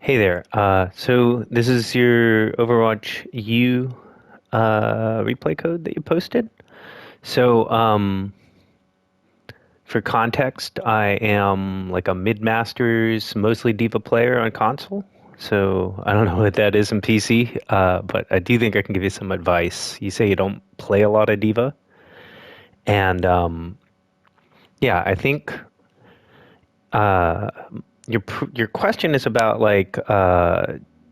Hey there. So this is your Overwatch U replay code that you posted. So for context, I am like a mid-masters, mostly Diva player on console. So I don't know what that is in PC, but I do think I can give you some advice. You say you don't play a lot of Diva, and yeah, I think uh, your question is about like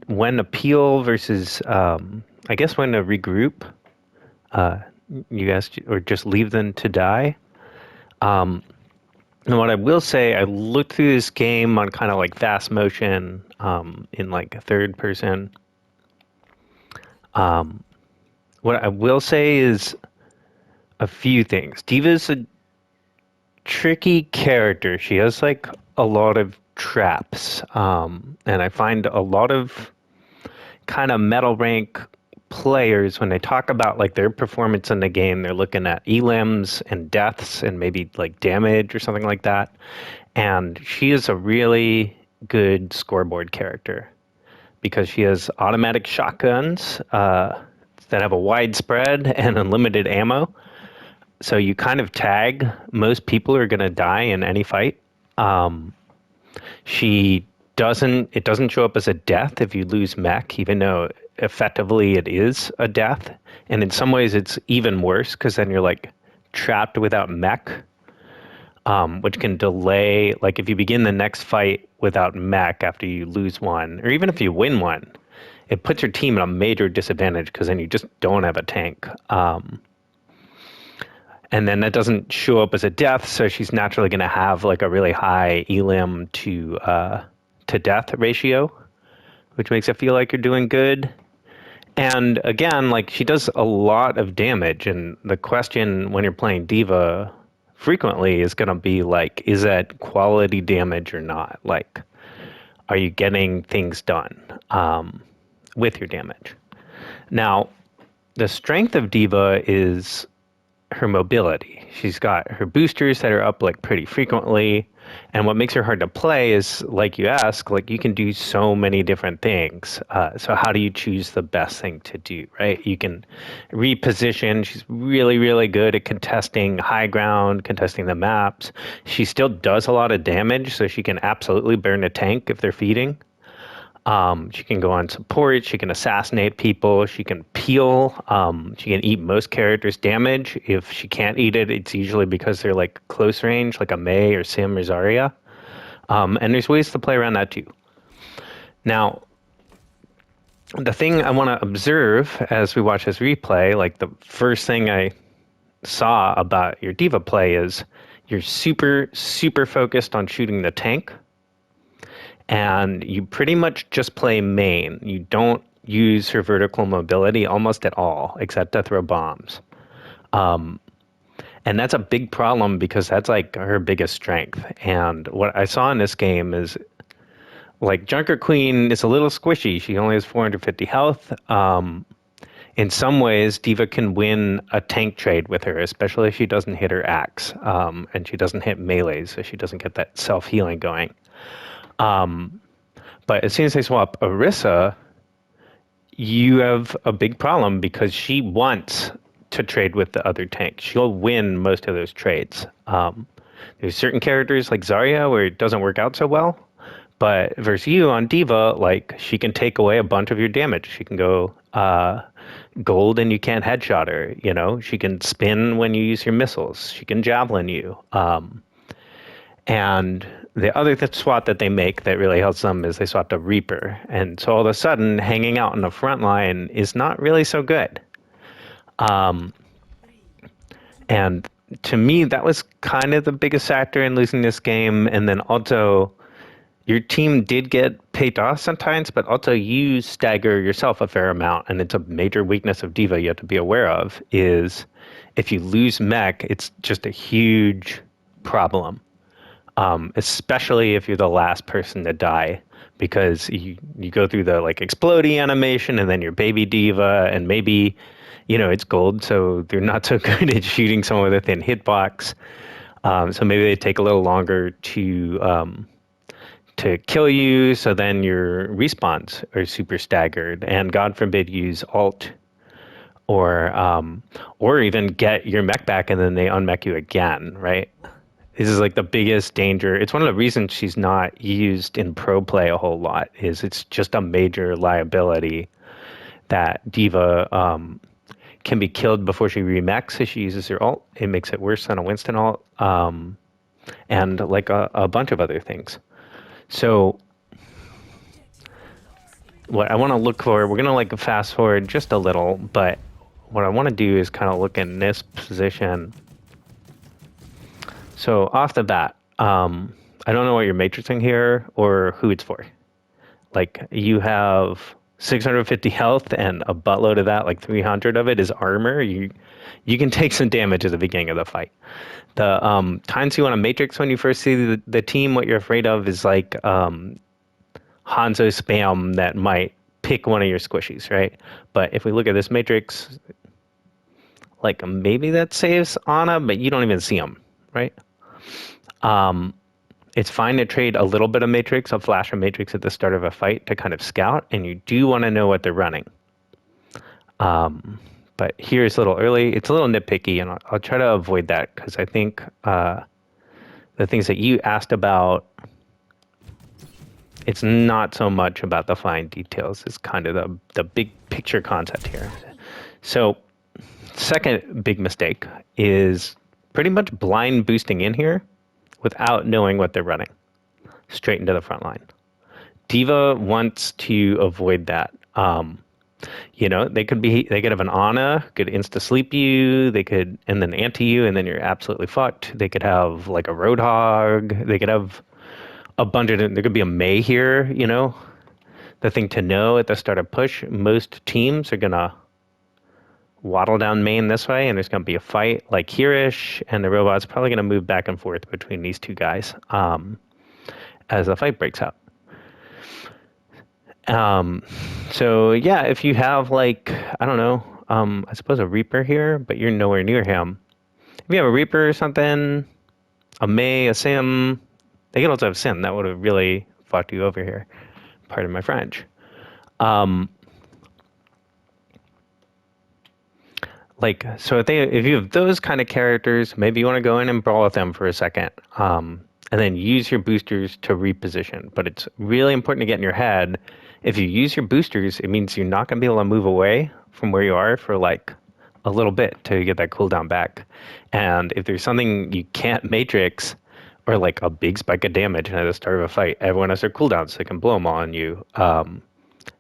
when to peel versus I guess when to regroup. Uh, you asked, or just leave them to die. Um, and what I will say, I looked through this game on kind of like fast motion in like a third person. Um, what I will say is a few things. Diva's a tricky character. She has like a lot of traps, and I find a lot of kind of metal rank players when they talk about like their performance in the game, they're looking at elims and deaths and maybe like damage or something like that. And she is a really good scoreboard character because she has automatic shotguns that have a wide spread and unlimited ammo. So you kind of tag most people are going to die in any fight. Um, she it doesn't show up as a death if you lose mech, even though effectively it is a death. And in some ways, it's even worse because then you're like trapped without mech, which can delay. Like if you begin the next fight without mech after you lose one, or even if you win one, it puts your team at a major disadvantage because then you just don't have a tank. And then that doesn't show up as a death, so she's naturally going to have like a really high elim to death ratio, which makes it feel like you're doing good. And again, like she does a lot of damage, and the question when you're playing Diva frequently is going to be like, is that quality damage or not? Like, are you getting things done with your damage? Now, the strength of Diva is her mobility. She's got her boosters that are up like pretty frequently. And what makes her hard to play is, like you ask, like you can do so many different things. So how do you choose the best thing to do, right? You can reposition. She's really, really good at contesting high ground, contesting the maps. She still does a lot of damage, so she can absolutely burn a tank if they're feeding. She can go on support. She can assassinate people. She can peel. She can eat most characters' damage. If she can't eat it, it's usually because they're like close range, like a Mei or Sim or Zarya. And there's ways to play around that too. Now, the thing I want to observe as we watch this replay, like the first thing I saw about your Diva play is you're super, super focused on shooting the tank and you pretty much just play main. You don't use her vertical mobility almost at all, except to throw bombs. Um, and that's a big problem because that's like her biggest strength. And what I saw in this game is like Junker Queen is a little squishy. She only has 450 health. In some ways, Diva can win a tank trade with her, especially if she doesn't hit her axe and she doesn't hit melee, so she doesn't get that self healing going. Um, But as soon as they swap Orisa, you have a big problem because she wants to trade with the other tank. She'll win most of those trades. There's certain characters like Zarya where it doesn't work out so well. But versus you on Diva, like she can take away a bunch of your damage. She can go gold and you can't headshot her. You know, she can spin when you use your missiles. She can javelin you. And the other swap that they make that really helps them is they swap to Reaper. And so all of a sudden, hanging out in the front line is not really so good. Um, and to me, that was kind of the biggest factor in losing this game. And then also, your team did get paid off sometimes, but also you stagger yourself a fair amount. And it's a major weakness of Diva you have to be aware of is if you lose mech, it's just a huge problem. Especially if you're the last person to die, because you go through the like exploding animation and then your baby diva, and maybe, you know, it's gold, so they're not so good at shooting someone with a thin hitbox. So maybe they take a little longer to to kill you, so then your respawns are super staggered, and God forbid use alt or even get your mech back and then they unmech you again, right? This is like the biggest danger. It's one of the reasons she's not used in pro play a whole lot. Is it's just a major liability that Diva can be killed before she remechs if she uses her ult. It makes it worse than a Winston ult, and like a bunch of other things. So what I want to look for, we're gonna like fast forward just a little, but what I want to do is kind of look in this position. So off the bat, I don't know what you're matrixing here or who it's for. Like you have 650 health and a buttload of that, like 300 of it is armor. You can take some damage at the beginning of the fight. The times you want to matrix when you first see the team, what you're afraid of is like Hanzo spam that might pick one of your squishies, right? But if we look at this matrix, like maybe that saves Ana, but you don't even see them, right? It's fine to trade a little bit of matrix, a flash of matrix at the start of a fight to kind of scout, and you do want to know what they're running. But here it's a little early. It's a little nitpicky, and I'll try to avoid that because I think the things that you asked about, it's not so much about the fine details. It's kind of the big picture concept here. So second big mistake is pretty much blind boosting in here without knowing what they're running straight into the front line. Diva wants to avoid that. They could have an Ana, could insta sleep you, they could, and then anti you, and then you're absolutely fucked. They could have like a Roadhog, they could have a bunch of, there could be a May here, The thing to know at the start of push, most teams are gonna waddle down main this way, and there's going to be a fight like here-ish, and the robot's probably going to move back and forth between these two guys as the fight breaks out. So yeah, if you have like, I don't know, I suppose a Reaper here, but you're nowhere near him. If you have a Reaper or something, a May, a Sim, they could also have Sim. That would have really fucked you over here. Pardon my French. So if you have those kind of characters, maybe you want to go in and brawl with them for a second, and then use your boosters to reposition. But it's really important to get in your head, if you use your boosters, it means you're not going to be able to move away from where you are for like a little bit to get that cooldown back. And if there's something you can't matrix, or like a big spike of damage at the start of a fight, everyone has their cooldowns, so they can blow them all on you.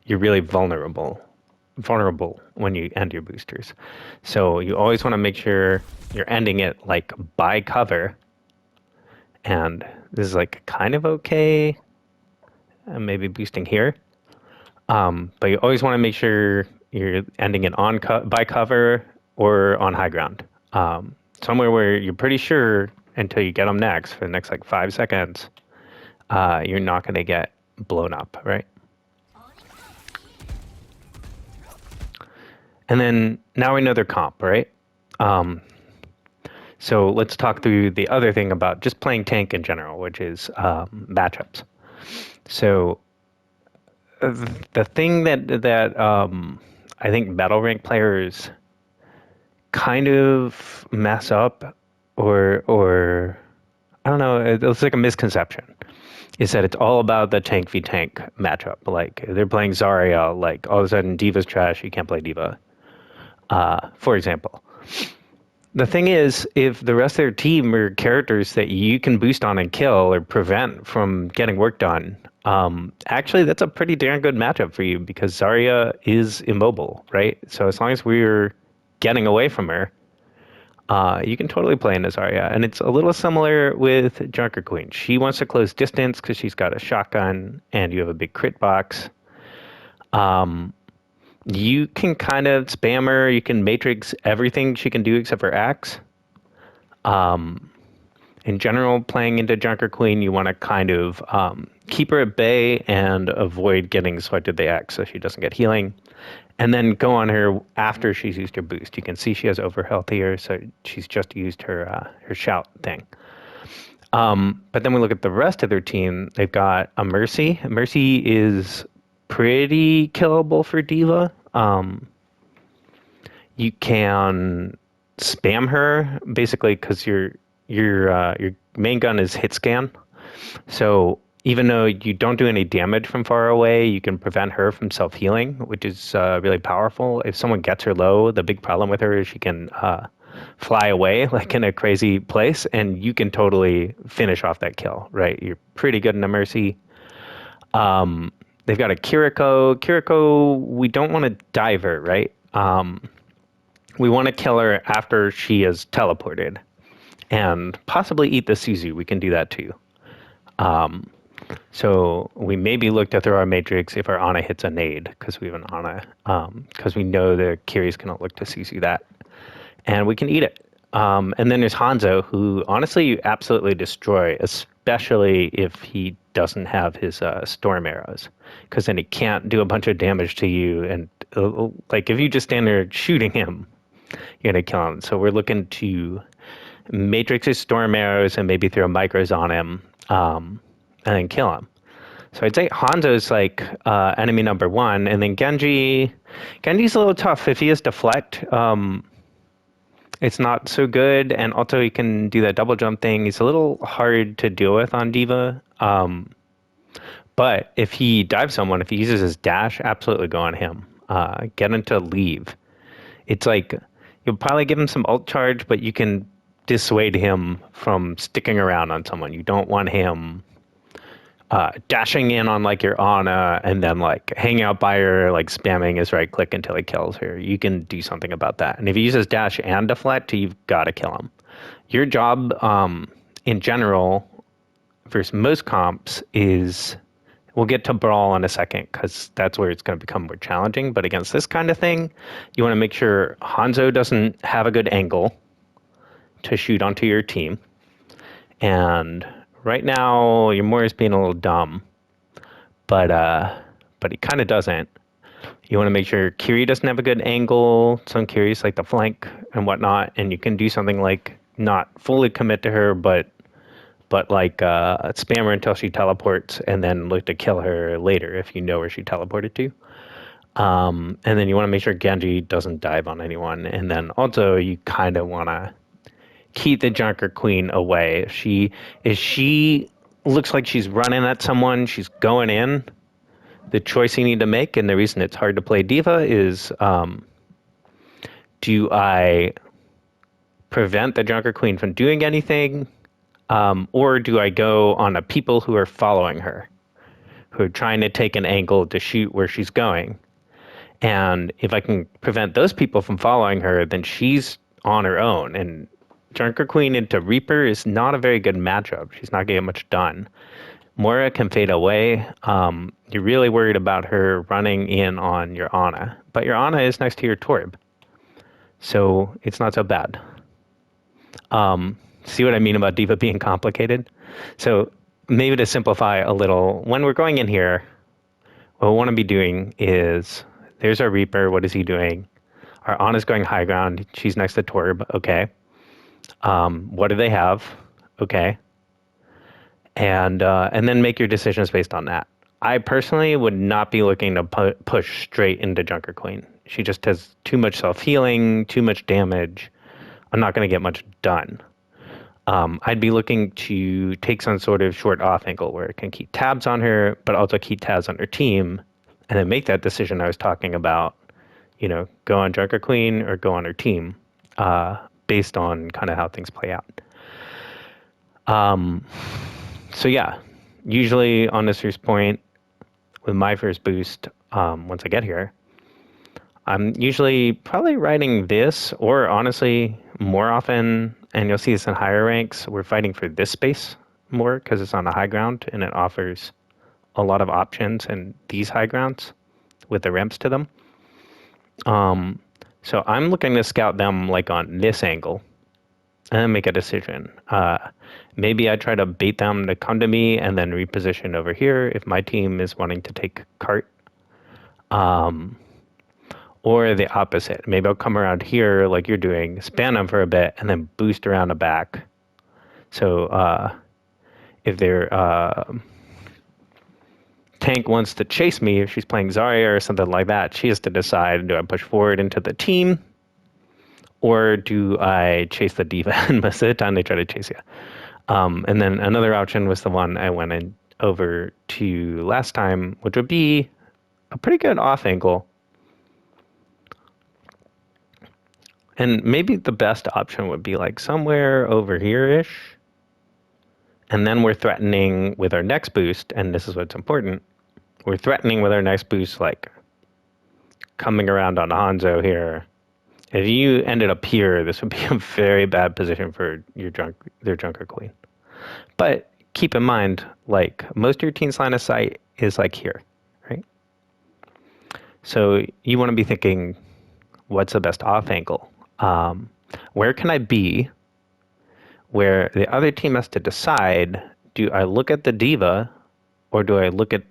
You're really vulnerable when you end your boosters. So you always want to make sure you're ending it like by cover. And this is like kind of okay. Maybe boosting here. But you always want to make sure you're ending it by cover or on high ground. Somewhere where you're pretty sure until you get them next for the next like 5 seconds, you're not going to get blown up, right? And then now we know their comp, right? So let's talk through the other thing about just playing tank in general, which is matchups. So the thing that I think battle rank players kind of mess up, or I don't know, it's like a misconception, is that it's all about the tank v tank matchup. Like they're playing Zarya, like all of a sudden Diva's trash, you can't play Diva. For example, the thing is, if the rest of their team are characters that you can boost on and kill or prevent from getting work done, actually that's a pretty damn good matchup for you because Zarya is immobile, right? So as long as we're getting away from her, you can totally play into Zarya. And it's a little similar with Junker Queen. She wants to close distance because she's got a shotgun and you have a big crit box. You can kind of spam her. You can matrix everything she can do except for axe. In general, playing into Junker Queen, you want to kind of keep her at bay and avoid getting swept at the axe so she doesn't get healing. And then go on her after she's used her boost. You can see she has overhealth here, so she's just used her shout thing. But then we look at the rest of their team. They've got a Mercy. Mercy is pretty killable for Diva. You can spam her basically because your main gun is hit scan. So even though you don't do any damage from far away, you can prevent her from self healing, which is really powerful. If someone gets her low, the big problem with her is she can fly away like in a crazy place, and you can totally finish off that kill. Right? You're pretty good in a Mercy. They've got a Kiriko. Kiriko, we don't want to dive her, right? We want to kill her after she is teleported and possibly eat the Suzu. We can do that too. So we maybe look to throw our Matrix if our Ana hits a nade because we have an Ana, because we know the Kiris cannot look to Suzu that. And we can eat it. And then there's Hanzo, who honestly you absolutely destroy, especially if he doesn't have his storm arrows, because then he can't do a bunch of damage to you. And like if you just stand there shooting him, you're going to kill him. So we're looking to matrix his storm arrows and maybe throw micros on him and then kill him. So I'd say Hanzo's like enemy number one. And then Genji's a little tough. If he has deflect, it's not so good. And also he can do that double jump thing. He's a little hard to deal with on Diva. But if he dives someone, if he uses his dash, absolutely go on him. Get him to leave. It's like you'll probably give him some ult charge, but you can dissuade him from sticking around on someone. You don't want him dashing in on like your Ana and then like hanging out by her, like spamming his right click until he kills her. You can do something about that. And if he uses dash and deflect, you've got to kill him. Your job in general versus most comps is, we'll get to Brawl in a second because that's where it's going to become more challenging. But against this kind of thing, you want to make sure Hanzo doesn't have a good angle to shoot onto your team. And right now, Yamura's being a little dumb, but he kind of doesn't. You want to make sure Kiri doesn't have a good angle. Some Kiri's like the flank and whatnot, and you can do something like not fully commit to her, but like spam her until she teleports and then look to kill her later if you know where she teleported to. And then you want to make sure Genji doesn't dive on anyone. And then also you kind of want to keep the Junker Queen away. If she looks like she's running at someone, she's going in, the choice you need to make, and the reason it's hard to play Diva is, do I prevent the Junker Queen from doing anything? Or do I go on the people who are following her, who are trying to take an angle to shoot where she's going? And if I can prevent those people from following her, then she's on her own. And Junker Queen into Reaper is not a very good matchup. She's not getting much done. Moira can fade away. You're really worried about her running in on your Ana. But your Ana is next to your Torb. So it's not so bad. See what I mean about Diva being complicated? So maybe to simplify a little, when we're going in here, what we want to be doing is, there's our Reaper. What is he doing? Our Ana's going high ground. She's next to Torb. Okay. What do they have? Okay. And then make your decisions based on that. I personally would not be looking to push straight into Junker Queen. She just has too much self-healing, too much damage. I'm not going to get much done. I'd be looking to take some sort of short off angle where it can keep tabs on her, but also keep tabs on her team, and then make that decision I was talking about, go on Junker Queen or go on her team, based on kind of how things play out. So yeah, usually on this first point, with my first boost, once I get here, I'm usually probably riding this, or honestly, more often, and you'll see this in higher ranks, we're fighting for this space more because it's on the high ground and it offers a lot of options and these high grounds with the ramps to them. So I'm looking to scout them like on this angle and then make a decision. Maybe I try to bait them to come to me and then reposition over here if my team is wanting to take cart. Or the opposite. Maybe I'll come around here like you're doing, span them for a bit, and then boost around the back. So if their tank wants to chase me, if she's playing Zarya or something like that, she has to decide, do I push forward into the team or do I chase the diva? And most of the time they try to chase you. And then another option was the one I went over to last time, which would be a pretty good off angle. And maybe the best option would be like somewhere over here-ish. And then we're threatening with our next boost, and this is what's important. We're threatening with our next boost, like coming around on Hanzo here. If you ended up here, this would be a very bad position for their Junker Queen. But keep in mind, like most of your team's line of sight is like here, right? So you want to be thinking, what's the best off angle? Where can I be where the other team has to decide, do I look at the diva or do I look at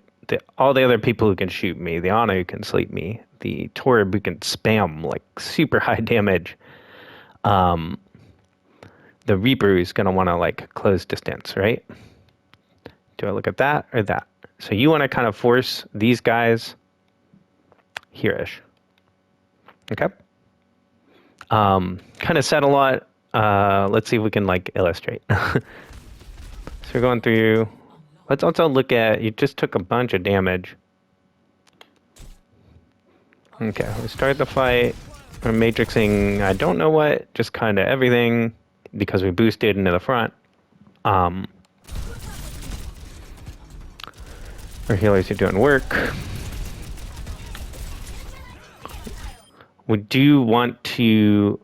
all the other people who can shoot me, the Ana who can sleep me, the Torb who can spam like super high damage, the Reaper is going to want to like close distance, right? Do I look at that or that? So you want to kind of force these guys here-ish. Okay? Kind of said a lot. Let's see if we can like illustrate. So we're going through. Let's also look at, you just took a bunch of damage. Okay, we start the fight. We're matrixing, I don't know what, just kind of everything because we boosted into the front. Our healers are doing work. We do want to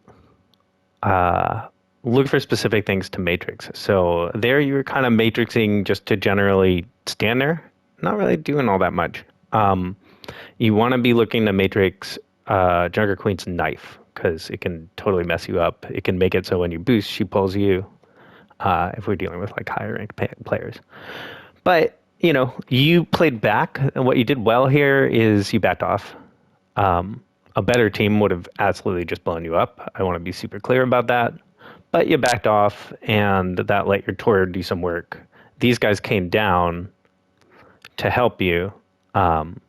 look for specific things to matrix. So there you're kind of matrixing just to generally stand there, not really doing all that much. You want to be looking to matrix Junker Queen's knife because it can totally mess you up. It can make it so when you boost, she pulls you if we're dealing with like higher ranked players. But, you know, you played back. And what you did well here is you backed off. A better team would have absolutely just blown you up. I want to be super clear about that. But you backed off, and that let your Tor do some work. These guys came down to help you. And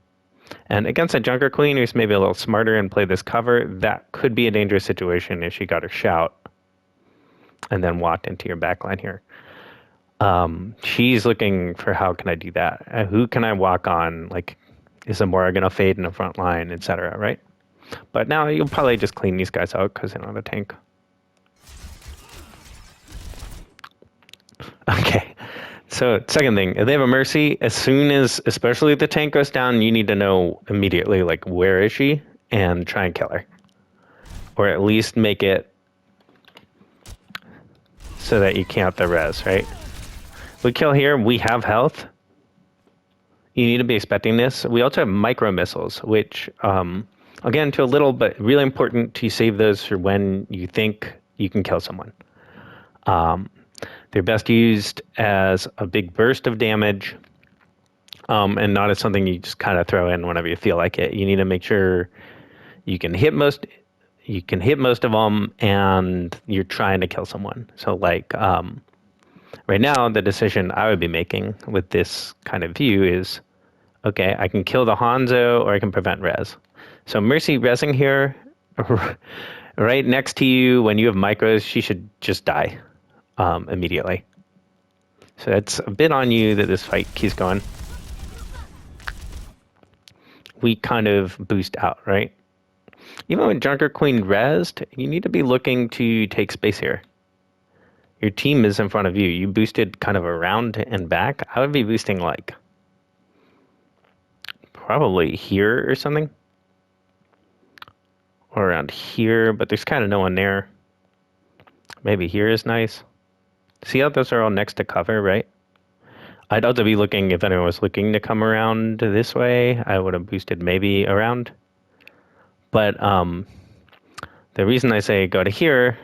against a Junker Queen who's maybe a little smarter and played this cover, that could be a dangerous situation if she got her shout and then walked into your backline here. She's looking for how can I do that? Who can I walk on? Like, is Amora going to fade in the front line, etc., right? But now you'll probably just clean these guys out because they don't have a tank. Okay, so second thing, if they have a Mercy, as soon as, especially if the tank goes down, you need to know immediately, like, where is she? And try and kill her. Or at least make it so that you can't the res, right? We kill here, we have health. You need to be expecting this. We also have micro missiles, which, again, to a little, but really important to save those for when you think you can kill someone. They're best used as a big burst of damage, and not as something you just kind of throw in whenever you feel like it. You need to make sure you can hit most of them, and you're trying to kill someone. So, like, right now, the decision I would be making with this kind of view is, okay, I can kill the Hanzo or I can prevent res. So Mercy resing here, right next to you when you have micros, she should just die immediately. So it's a bit on you that this fight keeps going. We kind of boost out, right? Even when Junker Queen resed, you need to be looking to take space here. Your team is in front of you. You boosted kind of around and back. I would be boosting like probably here or something. Or around here, but there's kind of no one there. Maybe here is nice. See how those are all next to cover, right? I'd also be looking, if anyone was looking to come around this way, I would have boosted maybe around. But the reason I say go to here,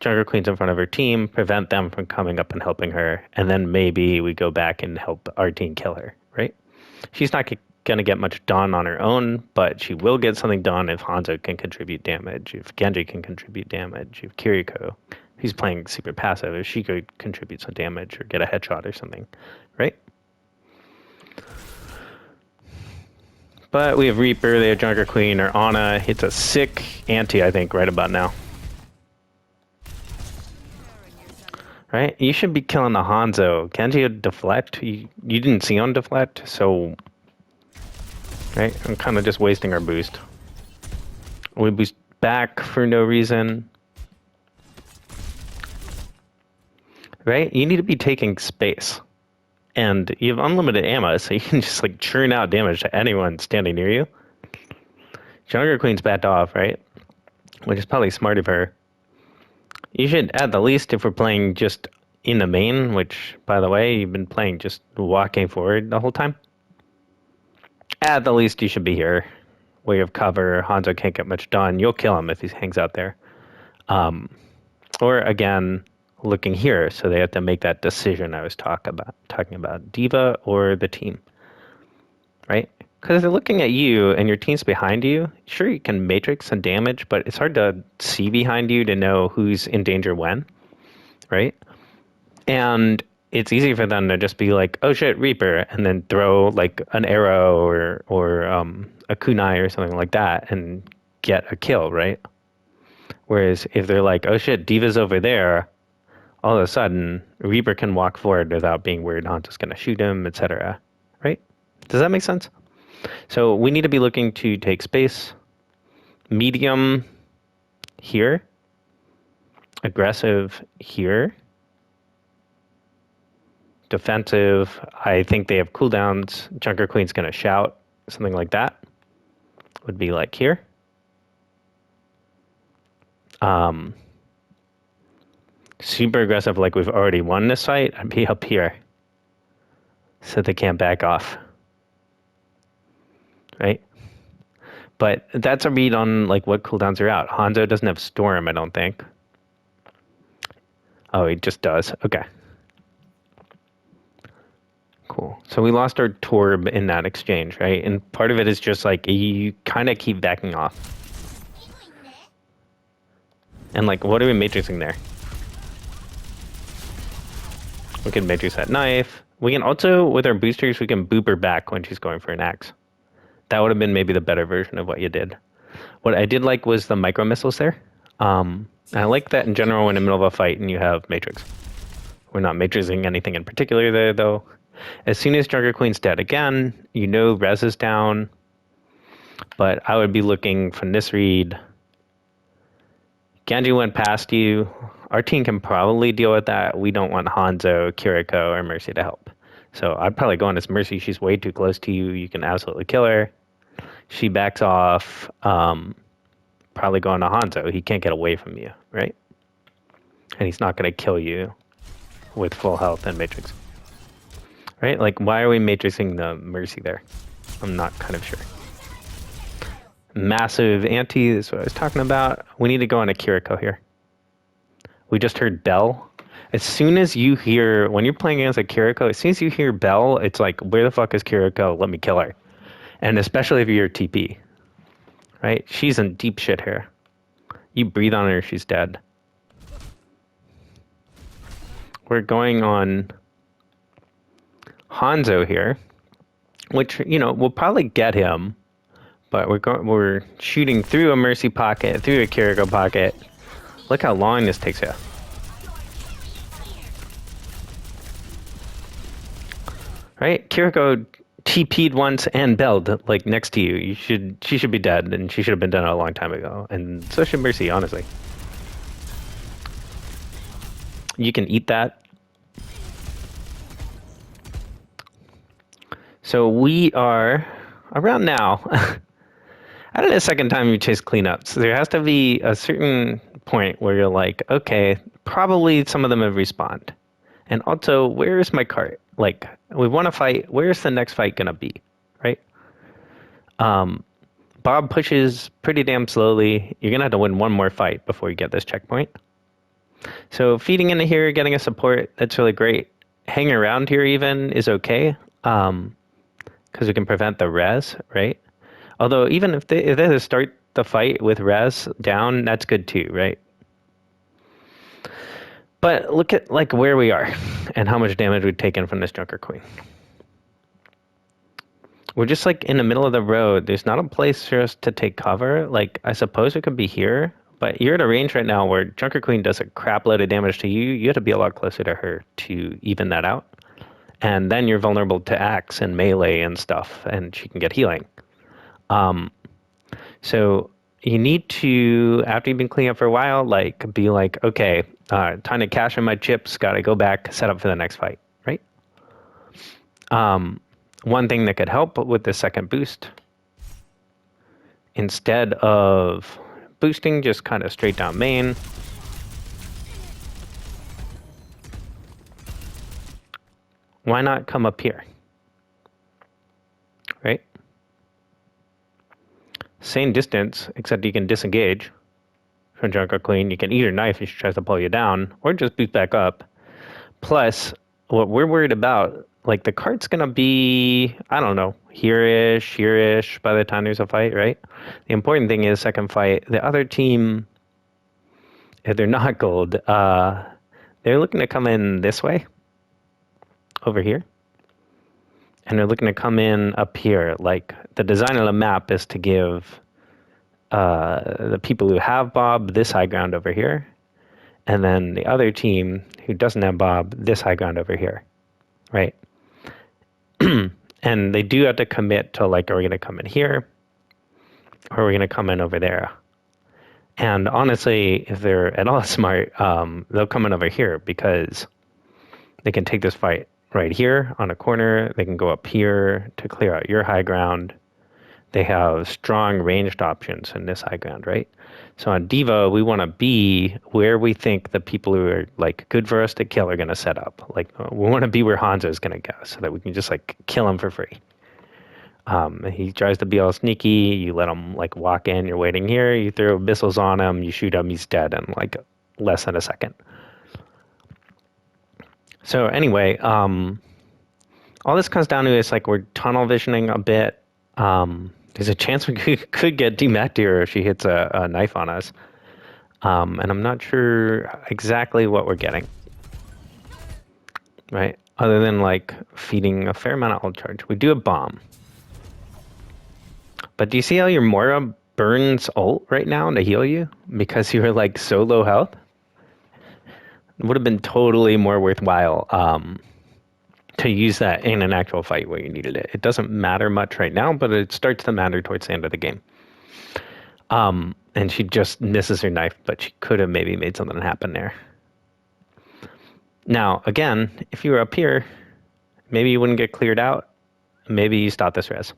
Junker Queen's in front of her team, prevent them from coming up and helping her, and then maybe we go back and help our team kill her, right? She's not going to get much done on her own, but she will get something done if Hanzo can contribute damage, if Genji can contribute damage, if Kiriko he's playing super passive. If she could contribute some damage or get a headshot or something, right? But we have Reaper, they have Junker Queen, or Ana. It's a sick anti, I think, right about now. Right? You should be killing the Hanzo. Genji deflect? You didn't see on deflect, so... Right? I'm kind of just wasting our boost. We boost back for no reason. Right? You need to be taking space. And you have unlimited ammo, so you can just like churn out damage to anyone standing near you. Junker Queen's backed off, right? Which is probably smart of her. You should, at the least, if we're playing just in the main, which, by the way, you've been playing just walking forward the whole time. At the least, you should be here. Where you have cover, Hanzo can't get much done. You'll kill him if he hangs out there. Or, again, looking here, so they have to make that decision I was talking about, D.Va or the team, right? Because they're looking at you and your team's behind you. Sure, you can matrix and damage, but it's hard to see behind you to know who's in danger when, right? And it's easy for them to just be like, oh shit, Reaper, and then throw like an arrow or a kunai or something like that and get a kill, right? Whereas if they're like, oh shit, D.Va's over there, all of a sudden, Reaper can walk forward without being worried Hanzo's going to shoot him, etc. Right? Does that make sense? So we need to be looking to take space. Medium here. Aggressive here. Defensive. I think they have cooldowns. Junker Queen's going to shout. Something like that. Would be like here. Super aggressive, like we've already won this fight, I'd be up here. So they can't back off. Right? But that's a read on like what cooldowns are out. Hanzo doesn't have Storm, I don't think. Oh, he just does. Okay. Cool. So we lost our Torb in that exchange, right? And part of it is just like you kind of keep backing off. And like, what are we matrixing there? We can matrix that knife. We can also, with our boosters, we can boop her back when she's going for an axe. That would have been maybe the better version of what you did. What I did like was the micro missiles there. And I like that in general when in the middle of a fight and you have matrix. We're not matrixing anything in particular there, though. As soon as Junker Queen's dead again, you know res is down. But I would be looking from this read. Genji went past you. Our team can probably deal with that. We don't want Hanzo, Kiriko, or Mercy to help. So I'd probably go on as Mercy. She's way too close to you. You can absolutely kill her. She backs off. Probably go on to Hanzo. He can't get away from you, right? And he's not going to kill you with full health and Matrix. Right? Like, why are we Matrixing the Mercy there? I'm not kind of sure. Massive anti is what I was talking about. We need to go on a Kiriko here. We just heard Bell. As soon as you hear, when you're playing against a Kiriko, as soon as you hear Bell, it's like, where the fuck is Kiriko? Let me kill her. And especially if you're TP. Right? She's in deep shit here. You breathe on her, she's dead. We're going on Hanzo here, which, you know, we'll probably get him, but we're shooting through a Mercy pocket, through a Kiriko pocket. Look how long this takes you. Right? Kiriko TP'd once and belled like next to you. She should be dead, and she should have been dead a long time ago. And so should Mercy, honestly. You can eat that. So we are around now. I don't know the second time you chase cleanups. There has to be a certain point where you're like, okay, probably some of them have respawned. And also, where's my cart? Like, we want to fight. Where's the next fight going to be? Right? Bob pushes pretty damn slowly. You're going to have to win one more fight before you get this checkpoint. So feeding into here, getting a support, that's really great. Hanging around here even is okay. Because we can prevent the res, right? Although even if they start the fight with res down, that's good too, right? But look at like where we are and how much damage we've taken from this Junker Queen. We're just like in the middle of the road. There's not a place for us to take cover. Like, I suppose it could be here, but you're at a range right now where Junker Queen does a crap load of damage to you. You have to be a lot closer to her to even that out. And then you're vulnerable to axe and melee and stuff, and she can get healing. So you need to, after you've been cleaning up for a while, like be like, okay, time to cash in my chips. Got to go back, set up for the next fight, right? One thing that could help with the second boost, instead of boosting just kind of straight down main, why not come up here, right? Same distance, except you can disengage from Junker Queen. You can either knife if she tries to pull you down, or just boost back up. Plus, what we're worried about, like the cart's gonna be, I don't know, here-ish by the time there's a fight, right? The important thing is second fight. The other team, if they're not gold, they're looking to come in this way, over here. And they're looking to come in up here. Like, the design of the map is to give the people who have Bob this high ground over here, and then the other team who doesn't have Bob this high ground over here, right? And they do have to commit to, like, are we going to come in here, or are we going to come in over there? And honestly, if they're at all smart, they'll come in over here because they can take this fight right here on a corner. They can go up here to clear out your high ground. They have strong ranged options in this high ground, right? So on Diva, we want to be where we think the people who are like good for us to kill are going to set up. Like, we want to be where Hanzo is going to go so that we can just like kill him for free. He tries to be all sneaky. You let him like walk in. You're waiting here. You throw missiles on him. You shoot him. He's dead in like less than a second. So anyway, all this comes down to is like we're tunnel visioning a bit. There's a chance we could get demacked here if she hits a knife on us. And I'm not sure exactly what we're getting. Right? Other than like feeding a fair amount of ult charge. We do a bomb. But do you see how your Moira burns ult right now to heal you? Because you're like so low health? It would have been totally more worthwhile to use that in an actual fight where you needed it. It doesn't matter much right now, but it starts to matter towards the end of the game. And she just misses her knife, but she could have maybe made something happen there. Now, again, if you were up here, maybe you wouldn't get cleared out. Maybe you stop this res.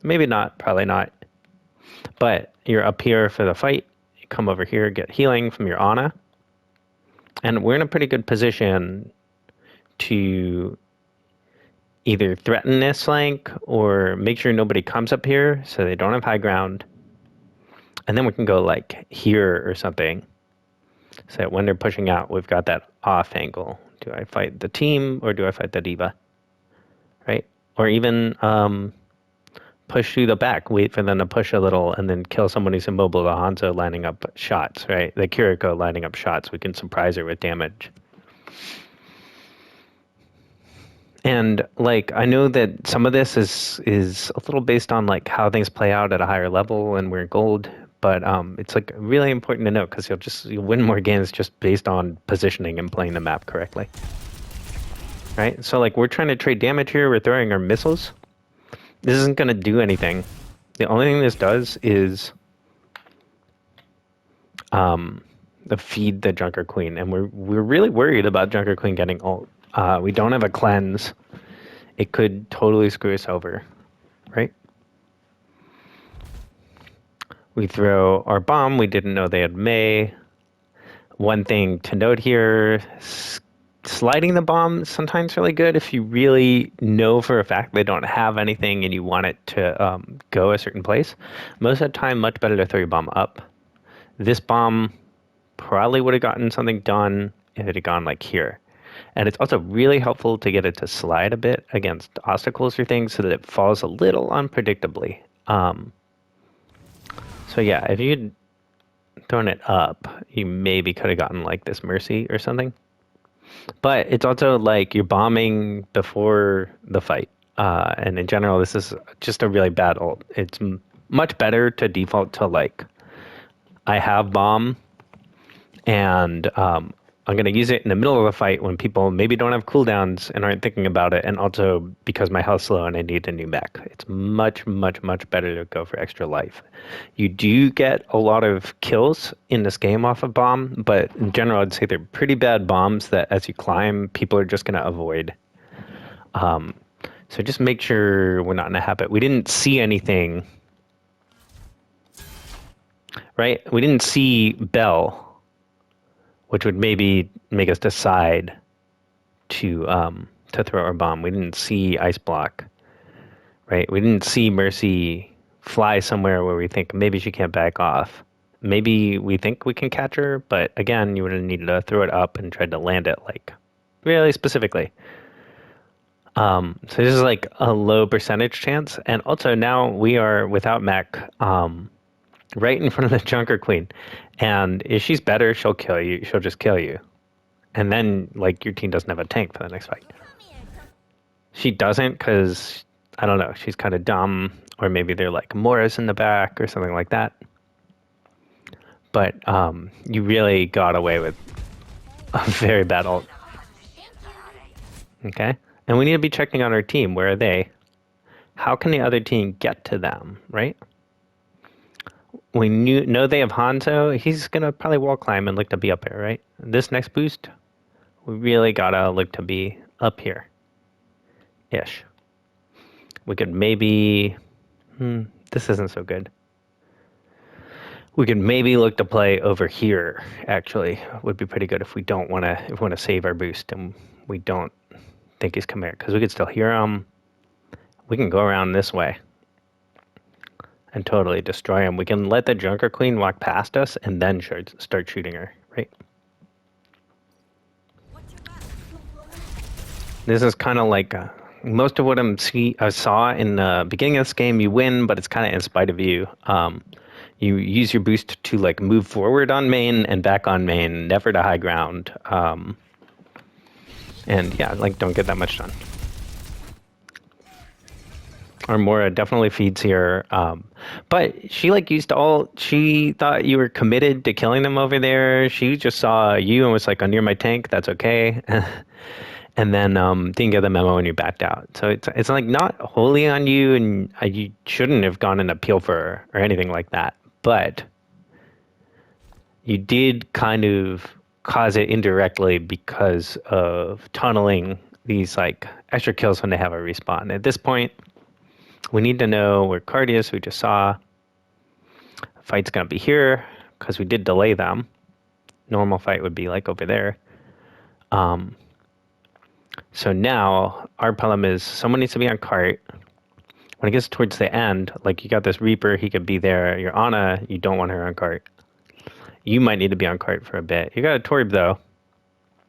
Maybe not, probably not. But you're up here for the fight. You come over here, get healing from your Ana. And we're in a pretty good position to either threaten this flank or make sure nobody comes up here so they don't have high ground. And then we can go like here or something. So that when they're pushing out, we've got that off angle. Do I fight the team or do I fight the Diva? Right? Or even push through the back, wait for them to push a little, and then kill someone who's immobile. The Hanzo lining up shots, right? The Kiriko lining up shots. We can surprise her with damage. And like, I know that some of this is a little based on like how things play out at a higher level, and we're gold. But it's like really important to note because you'll win more games just based on positioning and playing the map correctly, right? So like, we're trying to trade damage here. We're throwing our missiles. This isn't going to do anything. The only thing this does is feed the Junker Queen, and we're really worried about Junker Queen getting ult. We don't have a cleanse. It could totally screw us over, right? We throw our bomb. We didn't know they had Mei. One thing to note here, sliding the bomb is sometimes really good if you really know for a fact they don't have anything and you want it to go a certain place. Most of the time, much better to throw your bomb up. This bomb probably would have gotten something done if it had gone like here. And it's also really helpful to get it to slide a bit against obstacles or things so that it falls a little unpredictably. So yeah, if you'd thrown it up, you maybe could have gotten like this Mercy or something. But it's also like you're bombing before the fight. And in general, this is just a really bad ult. It's much better to default to like, I have bomb, and I'm going to use it in the middle of the fight when people maybe don't have cooldowns and aren't thinking about it, and also because my health's low and I need a new mech. It's much, much, much better to go for extra life. You do get a lot of kills in this game off of bomb, but in general, I'd say they're pretty bad bombs that as you climb, people are just going to avoid. So just make sure we're not in a habit. We didn't see anything, right? We didn't see Bell, which would maybe make us decide to throw our bomb. We didn't see Ice Block, right? We didn't see Mercy fly somewhere where we think maybe she can't back off. Maybe we think we can catch her, but again, you would have needed to throw it up and tried to land it like really specifically. So this is like a low percentage chance, and also now we are without mech, right in front of the Junker Queen, and if she's better, she'll kill you. She'll just kill you, and then like your team doesn't have a tank for the next fight. She doesn't because I don't know. She's kind of dumb, or maybe they're like Morris in the back or something like that. But you really got away with a very bad ult. Okay. And we need to be checking on our team. Where are they? How can the other team get to them, right? We know they have Hanzo. He's going to probably wall climb and look to be up here, right? This next boost, we really got to look to be up here. Ish. We could maybe... this isn't so good. We could maybe look to play over here, actually. Would be pretty good if we don't want to... If we want to save our boost and we don't think he's coming here, because we could still hear him. We can go around this way and totally destroy him. We can let the Junker Queen walk past us and then start shooting her, right? This is kind of like most of what I saw in the beginning of this game. You win, but it's kind of in spite of you. You use your boost to like move forward on main and back on main, never to high ground. And yeah, like don't get that much done. Or Mora definitely feeds here. But she like used all, she thought you were committed to killing them over there. She just saw you and was like, oh, near my tank, that's okay. And then didn't get the memo and you backed out. So it's like not wholly on you, and you shouldn't have gone and appeal for her or anything like that. But you did kind of cause it indirectly because of tunneling these like extra kills when they have a respawn. At this point, we need to know where Cardius, we just saw. Fight's going to be here because we did delay them. Normal fight would be like over there. So now our problem is someone needs to be on cart. When it gets towards the end, like you got this Reaper, he could be there. Your Ana, you don't want her on cart. You might need to be on cart for a bit. You got a Torb though,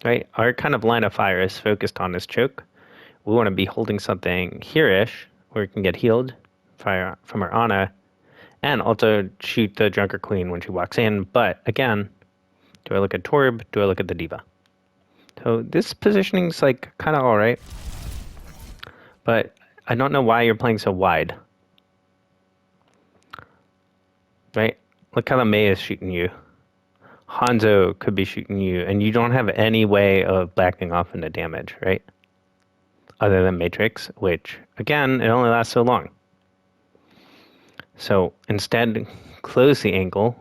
right? Our kind of line of fire is focused on this choke. We want to be holding something here-ish where we can get healed from our Ana and also shoot the Junker Queen when she walks in. But again, do I look at Torb? Do I look at the Diva? So this positioning's like kind of all right, but I don't know why you're playing so wide. Right? Look how the Mei is shooting you. Hanzo could be shooting you, and you don't have any way of backing off into damage, right? Other than Matrix, which, again, it only lasts so long. So instead, close the angle.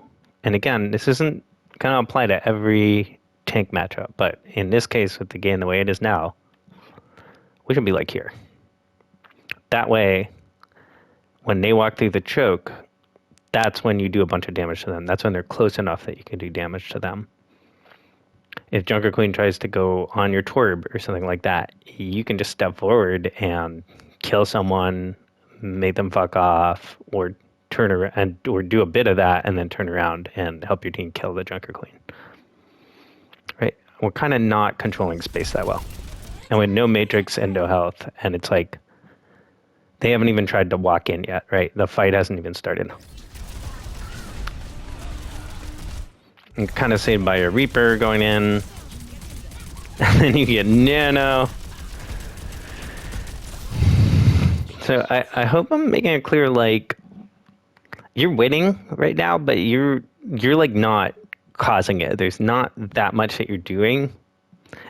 And again, this isn't going to apply to every tank matchup, but in this case, with the game the way it is now, we should be like here. That way, when they walk through the choke, that's when you do a bunch of damage to them. That's when they're close enough that you can do damage to them. If Junker Queen tries to go on your Torb or something like that, you can just step forward and kill someone, make them fuck off, or turn around, or do a bit of that and then turn around and help your team kill the Junker Queen. Right? We're kind of not controlling space that well. And with no Matrix and no health, and it's like, they haven't even tried to walk in yet, right? The fight hasn't even started. And kind of saved by a Reaper going in. And then you get Nano. So I hope I'm making it clear, like, you're winning right now, but you're like not causing it. There's not that much that you're doing.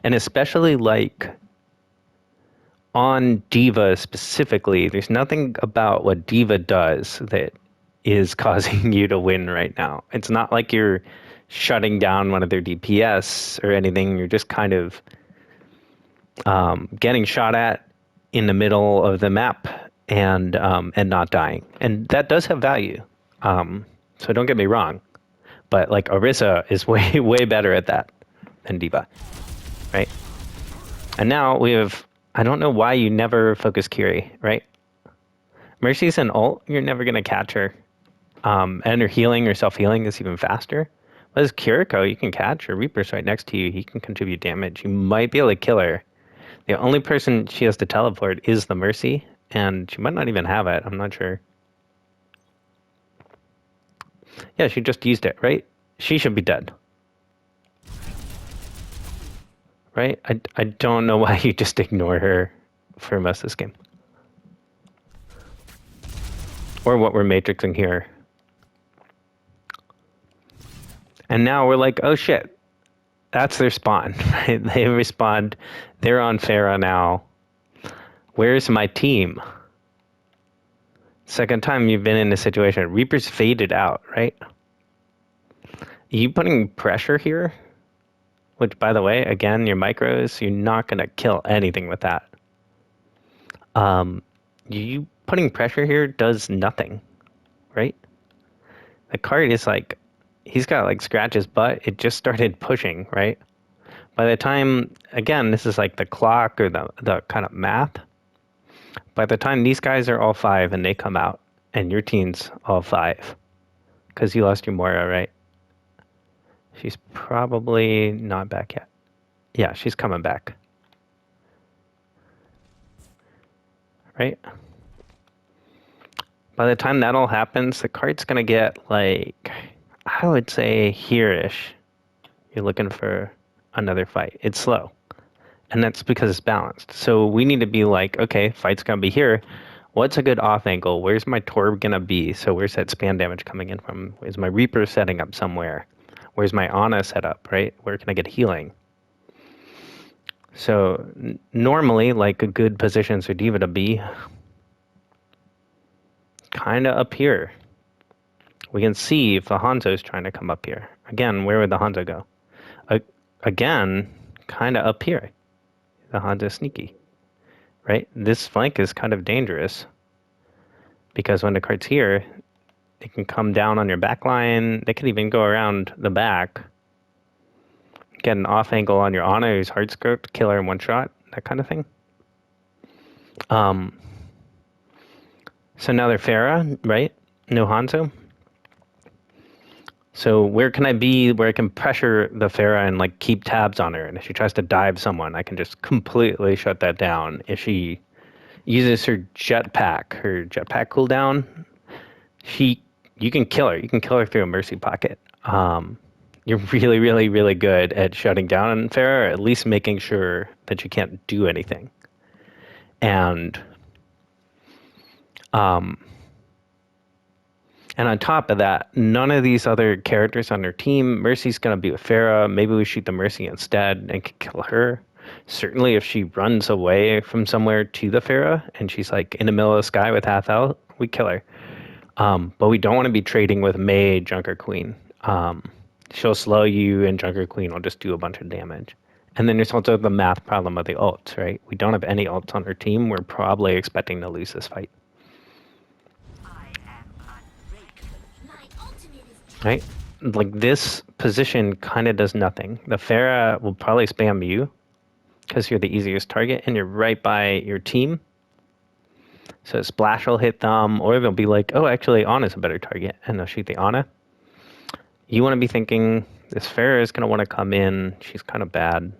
And especially like on Diva specifically, there's nothing about what Diva does that is causing you to win right now. It's not like you're shutting down one of their DPS or anything. You're just kind of getting shot at in the middle of the map and not dying. And that does have value. So don't get me wrong. But like Orisa is way, way better at that than Diva. Right? And now we have, I don't know why you never focus Kiri, right? Mercy's an ult, you're never going to catch her. And her healing or self-healing is even faster. But as Kiriko, you can catch her. Reaper's right next to you. He can contribute damage. You might be able to kill her. The only person she has to teleport is the Mercy, and she might not even have it. I'm not sure. Yeah, she just used it, right? She should be dead. Right? I don't know why you just ignore her for most of this game. Or what we're matrixing here. And now we're like, oh shit, that's their spawn. Right? They respond, they're on Pharah now. Where's my team? Second time you've been in a situation. Reaper's faded out, right? You putting pressure here? Which, by the way, again, your micros, you're not going to kill anything with that. You putting pressure here does nothing, right? The card is like, he's got like scratch his butt. It just started pushing, right? By the time, again, this is like the clock or the kind of math. By the time these guys are all 5 and they come out, and your team's all 5, because you lost your Moira, right? She's probably not back yet. Yeah, she's coming back. Right? By the time that all happens, the card's going to get, like, I would say here-ish. You're looking for another fight. It's slow. And that's because it's balanced. So we need to be like, okay, fight's going to be here. What's a good off angle? Where's my Torb going to be? So where's that spam damage coming in from? Is my Reaper setting up somewhere? Where's my Ana set up, right? Where can I get healing? So normally, like a good position for Diva to be kind of up here. We can see if the Hanzo is trying to come up here. Again, where would the Hanzo go? Again, kind of up here. The Hanzo sneaky, right? This flank is kind of dangerous because when the card's here, they can come down on your back line. They could even go around the back. Get an off angle on your Ana who's hard scoped, kill her in one shot, that kind of thing. So now they're Pharah, right? No Hanzo. So where can I be where I can pressure the Pharah and like keep tabs on her? And if she tries to dive someone, I can just completely shut that down. If she uses her jetpack cooldown, you can kill her. You can kill her through a mercy pocket. You're really, really, really good at shutting down Pharah, or at least making sure that you can't do anything. And on top of that, none of these other characters on their team, Mercy's going to be with Pharah. Maybe we shoot the Mercy instead and can kill her. Certainly if she runs away from somewhere to the Pharah and she's like in the middle of the sky with half health, we kill her. But we don't want to be trading with Mei, Junker Queen. She'll slow you and Junker Queen will just do a bunch of damage. And then there's also the math problem of the ults, right? We don't have any ults on our team. We're probably expecting to lose this fight. Right? Like this position kind of does nothing. The Pharah will probably spam you because you're the easiest target and you're right by your team. So Splash will hit them, or they'll be like, oh, actually, Ana's a better target, and they'll shoot the Ana. You want to be thinking, this Pharah is going to want to come in. She's kind of bad.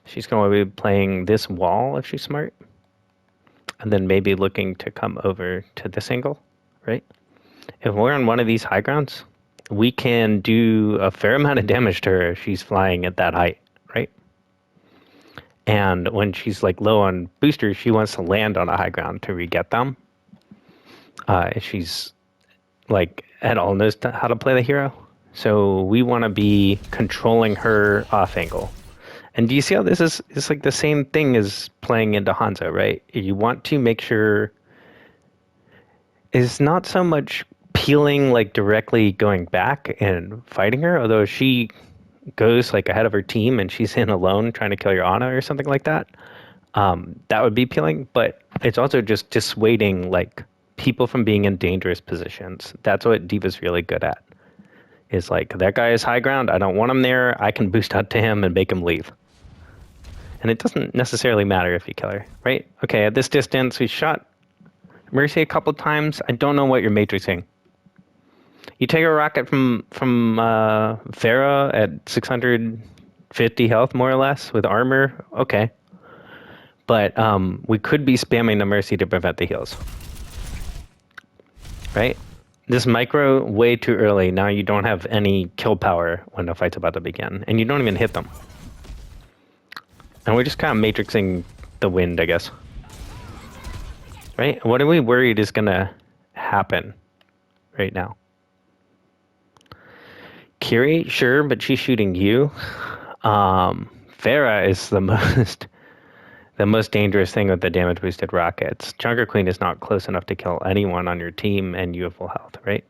She's going to be playing this wall if she's smart. And then maybe looking to come over to this angle, right? If we're on one of these high grounds, we can do a fair amount of damage to her if she's flying at that height, right? And when she's like low on boosters, she wants to land on a high ground to re-get them. She's like at all knows how to play the hero. So we want to be controlling her off angle. And do you see how this is? It's like the same thing as playing into Hanzo, right? You want to make sure it's not so much peeling like directly going back and fighting her, although she goes like ahead of her team and she's in alone trying to kill your Ana or something like that. That would be peeling, but it's also just dissuading like people from being in dangerous positions. That's what D.Va's really good at. Is like, that guy is high ground. I don't want him there. I can boost out to him and make him leave. And it doesn't necessarily matter if you kill her, right? Okay, at this distance, we shot Mercy a couple times. I don't know what you're matrixing. You take a rocket from Pharah at 650 health, more or less, with armor. Okay. But we could be spamming the Mercy to prevent the heals. Right? This micro, way too early. Now you don't have any kill power when the fight's about to begin. And you don't even hit them. And we're just kind of matrixing the wind, I guess. Right? What are we worried is going to happen right now? Kiri, sure, but she's shooting you. Pharah is the most dangerous thing with the damage boosted rockets. Junker Queen is not close enough to kill anyone on your team, and you have full health, right?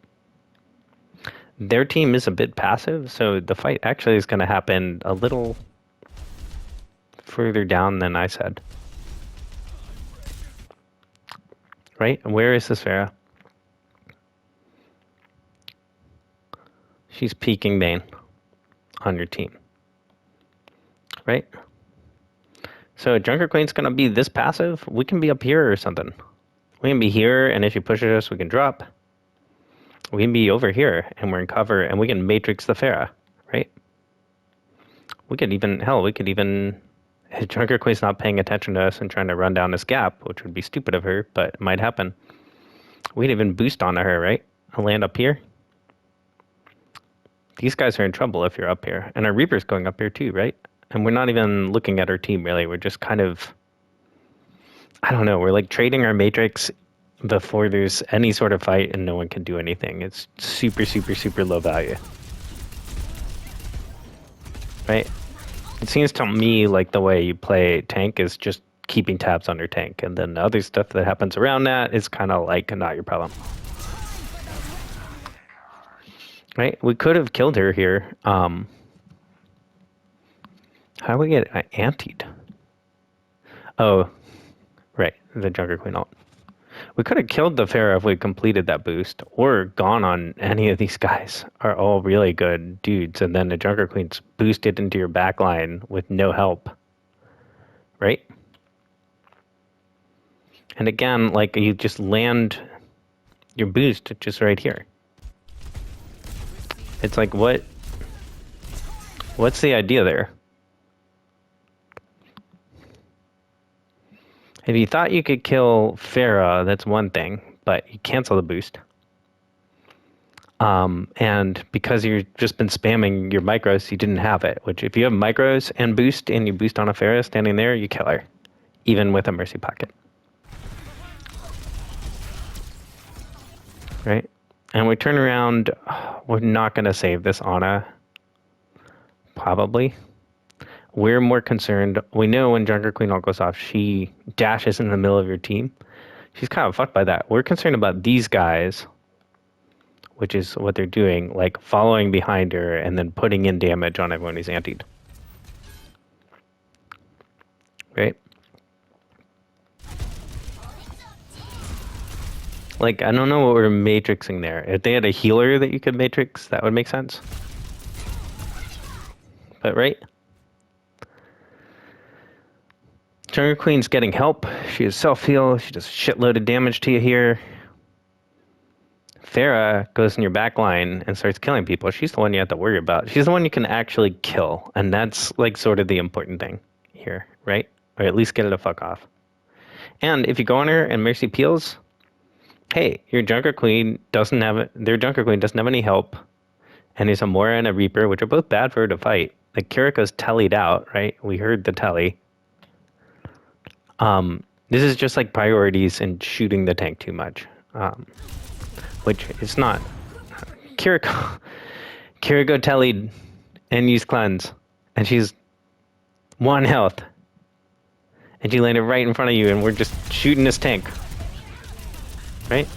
Their team is a bit passive, so the fight actually is going to happen a little further down than I said. Right? Where is this Pharah? She's peeking main on your team. Right? So Junker Queen's going to be this passive. We can be up here or something. We can be here, and if she pushes us, we can drop. We can be over here, and we're in cover, and we can matrix the Pharah, right? We could even, if Junker Queen's not paying attention to us and trying to run down this gap, which would be stupid of her, but it might happen. We could even boost onto her, right? I'll land up here. These guys are in trouble if you're up here. And our Reaper's going up here too, right? And we're not even looking at our team, really. We're just kind of, I don't know, we're like trading our Matrix before there's any sort of fight and no one can do anything. It's super, super, super low value. Right? It seems to me like the way you play tank is just keeping tabs on your tank. And then the other stuff that happens around that is kind of like not your problem. Right? We could have killed her here. How do we get antied? Oh, right. The Junker Queen ult. We could have killed the Pharah if we completed that boost, or gone on any of these guys. Are all really good dudes, and then the Junker Queen's boosted into your backline with no help. Right? And again, like, you just land your boost just right here. It's like, what's the idea there? If you thought you could kill Pharah, that's one thing, but you cancel the boost. And because you've just been spamming your micros, you didn't have it, which if you have micros and boost, and you boost on a Pharah standing there, you kill her, even with a Mercy Pocket. Right? And we turn around, we're not going to save this Ana, probably. We're more concerned. We know when Junker Queen ult goes off, she dashes in the middle of your team. She's kind of fucked by that. We're concerned about these guys, which is what they're doing, like following behind her and then putting in damage on everyone who's antied. Right? Like, I don't know what we're matrixing there. If they had a healer that you could matrix, that would make sense. But, right? Junker Queen's getting help. She has self-heal. She does a shitload of damage to you here. Pharah goes in your backline and starts killing people. She's the one you have to worry about. She's the one you can actually kill. And that's, like, sort of the important thing here, right? Or at least get her to fuck off. And if you go on her and Mercy peels, hey, your Junker Queen doesn't have their Junker Queen doesn't have any help, and there's a Moira and a Reaper, which are both bad for her to fight. Like, Kiriko's tellied out, right? We heard the telly. This is just like priorities and shooting the tank too much, which is not. Kiriko tellied and used cleanse, and she's 1 health, and she landed right in front of you, and we're just shooting this tank, right?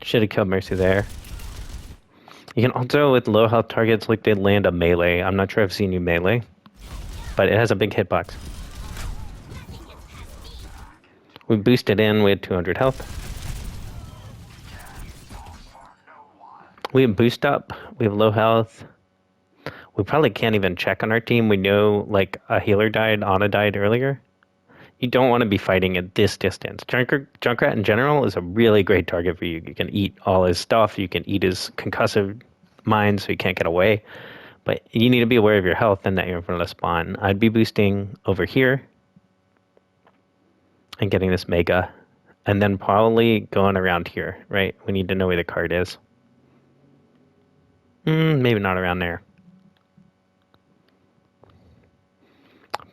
Should have killed Mercy there. You can also, with low health targets, like they land a melee. I'm not sure I've seen you melee, but it has a big hitbox. We boosted in, we had 200 health. We have boost up, we have low health. We probably can't even check on our team. We know like a healer died, Ana died earlier. You don't want to be fighting at this distance. Junkrat in general is a really great target for you. You can eat all his stuff. You can eat his concussive mines so he can't get away. But you need to be aware of your health and that you're in front of the spawn. I'd be boosting over here and getting this mega. And then probably going around here, right? We need to know where the card is. Maybe not around there.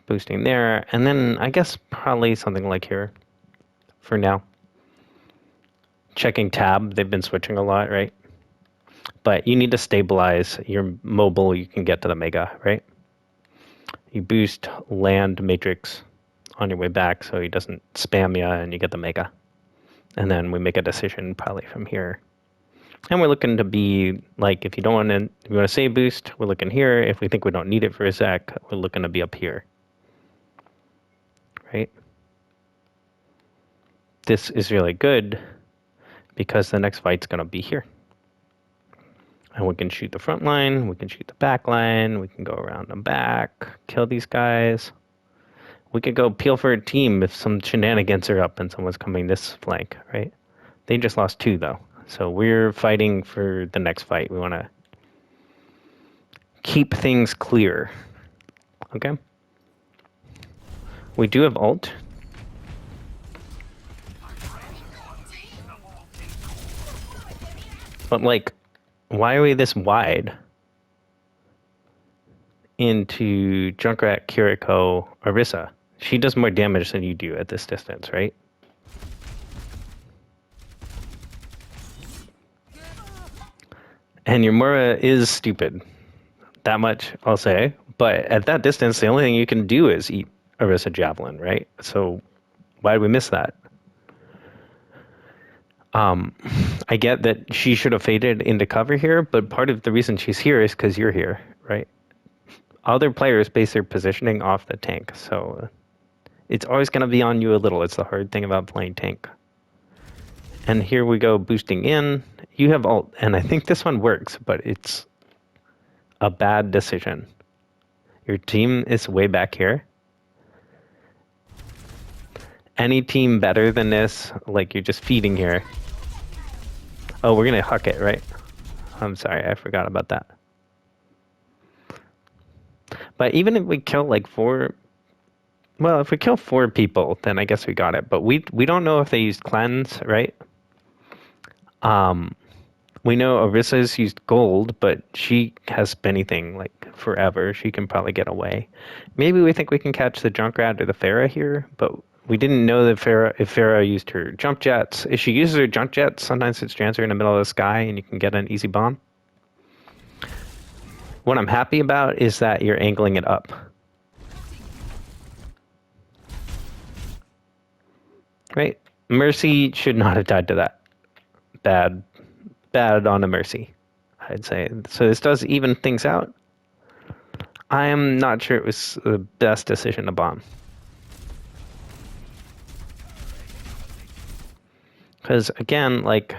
Boosting there, and then I guess probably something like here for now. Checking tab, they've been switching a lot, right? But you need to stabilize your mobile, you can get to the mega, right? You boost land matrix on your way back so he doesn't spam you and you get the mega. And then we make a decision probably from here. And we're looking to be like, if you want to save boost, we're looking here. If we think we don't need it for a sec, we're looking to be up here. Right? This is really good because the next fight's going to be here. And we can shoot the front line, we can shoot the back line, we can go around the back, kill these guys. We could go peel for a team if some shenanigans are up and someone's coming this flank, right? They just lost 2 though. So we're fighting for the next fight. We want to keep things clear. Okay? We do have ult. But like, why are we this wide into Junkrat, Kiriko, Orisa? She does more damage than you do at this distance, right? And your Mura is stupid. That much I'll say. But at that distance, the only thing you can do is eat Orisa Javelin, right? So why did we miss that? I get that she should have faded into cover here, but part of the reason she's here is because you're here, right? Other players base their positioning off the tank, so it's always going to be on you a little. It's the hard thing about playing tank. And here we go boosting in. You have ult, and I think this one works, but it's a bad decision. Your team is way back here. Any team better than this, like you're just feeding here. Oh, we're going to huck it, right? I'm sorry, I forgot about that. But even if we kill like 4... Well, if we kill 4 people, then I guess we got it. But we don't know if they used cleanse, right? We know Orisa's used gold, but she has anything like forever. She can probably get away. Maybe we think we can catch the Junkrat or the Pharah here, but we didn't know that if Pharah used her jump jets. If she uses her jump jets, sometimes it's transfer in the middle of the sky and you can get an easy bomb. What I'm happy about is that you're angling it up. Right? Mercy should not have died to that. Bad on a Mercy, I'd say. So this does even things out. I am not sure it was the best decision to bomb. Because again, like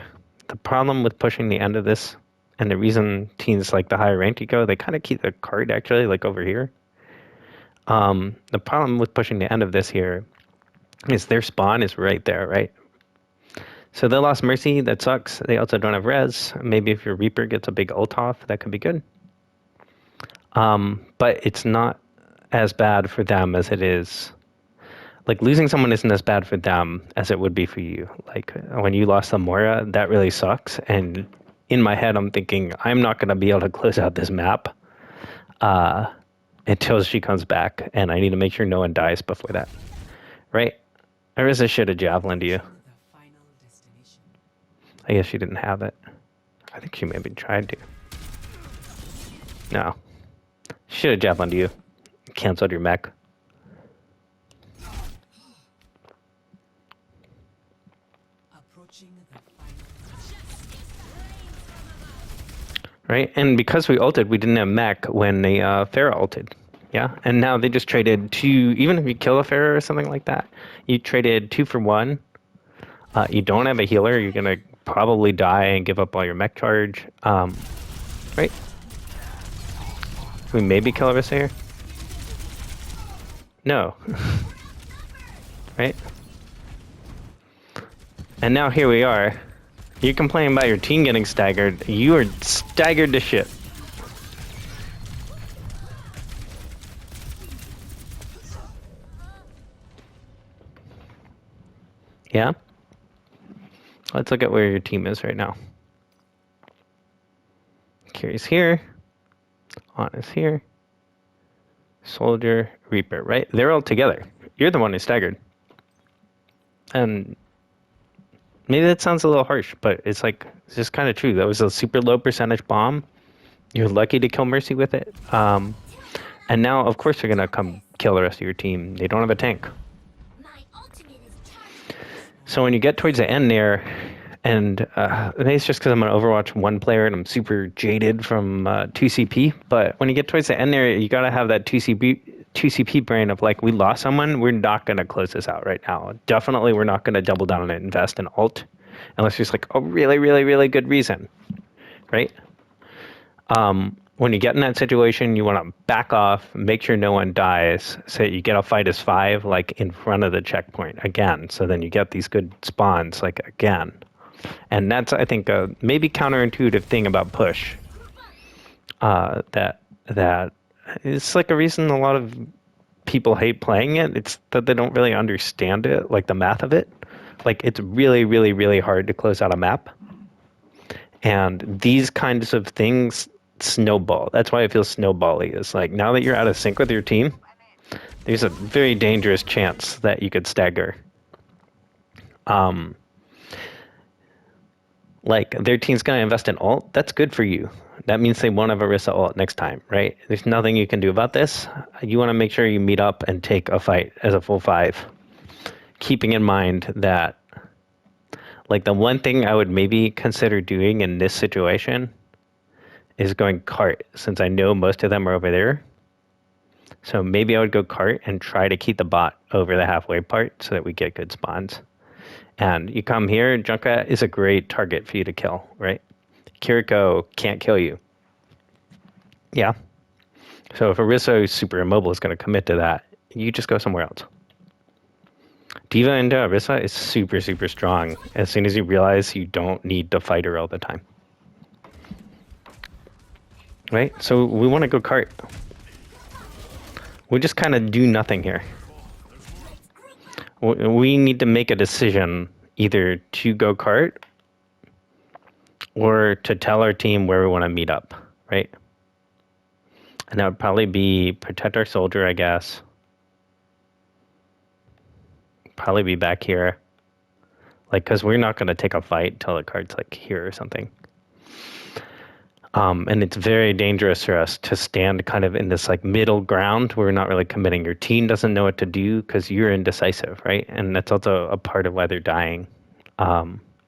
the problem with pushing the end of this, and the reason teams like the higher rank you go, they kind of keep the card actually like over here. The problem with pushing the end of this here is their spawn is right there, right? So they lost Mercy, that sucks. They also don't have res. Maybe if your Reaper gets a big ult off, that could be good. But it's not as bad for them as it is. Like losing someone isn't as bad for them as it would be for you. Like when you lost the Moira, that really sucks. And in my head, I'm thinking, I'm not going to be able to close out this map. until she comes back, and I need to make sure no one dies before that. Right? Arisa should have javelined you. I guess she didn't have it. I think she maybe tried to. No. Should have javelined you. Canceled your mech. Right? And because we ulted, we didn't have mech when the Pharah ulted. Yeah? And now they just traded two, even if you kill a Pharah or something like that, you traded 2 for 1. You don't have a healer, you're going to probably die and give up all your mech charge. Right? Can we maybe kill Arisa here? No. Right? And now here we are. You complain about your team getting staggered. You are staggered to shit. Yeah? Let's look at where your team is right now. Kiri's here. Anna's here. Soldier, Reaper, right? They're all together. You're the one who's staggered. And maybe that sounds a little harsh, but it's just kind of true. That was a super low percentage bomb. You're lucky to kill Mercy with it. And now, of course, they're going to come kill the rest of your team. They don't have a tank. So when you get towards the end there, and maybe it's just because I'm an Overwatch 1 player and I'm super jaded from 2CP, but when you get towards the end there, you got to have that 2CP brain of like, we lost someone, we're not going to close this out right now. Definitely we're not going to double down and invest in ult unless there's like a really, really, really good reason, right? When you get in that situation, you want to back off, make sure no one dies, so that you get a fight as 5 like in front of the checkpoint again. So then you get these good spawns like again. And that's, I think, a maybe counterintuitive thing about push. That it's like a reason a lot of people hate playing it. It's that they don't really understand it, like the math of it. Like it's really, really, really hard to close out a map. And these kinds of things snowball. That's why it feels snowbally. It's like now that you're out of sync with your team, there's a very dangerous chance that you could stagger. Like their team's going to invest in ult. That's good for you. That means they won't have Arisa ult next time, right? There's nothing you can do about this. You want to make sure you meet up and take a fight as a full 5. Keeping in mind that like the one thing I would maybe consider doing in this situation is going cart, since I know most of them are over there. So maybe I would go cart and try to keep the bot over the halfway part so that we get good spawns. And you come here, Junkrat is a great target for you to kill, right? Kiriko can't kill you. Yeah. So if Arisa is super immobile is going to commit to that, you just go somewhere else. Diva into Arisa is super, super strong as soon as you realize you don't need to fight her all the time. Right? So we want to go cart. We just kind of do nothing here. We need to make a decision either to go cart or to tell our team where we want to meet up, right? And that would probably be protect our soldier, I guess. Probably be back here. Like, because we're not going to take a fight till the card's like here or something. And it's very dangerous for us to stand kind of in this like middle ground where we're not really committing. Your team doesn't know what to do because you're indecisive, right? And that's also a part of why they're dying.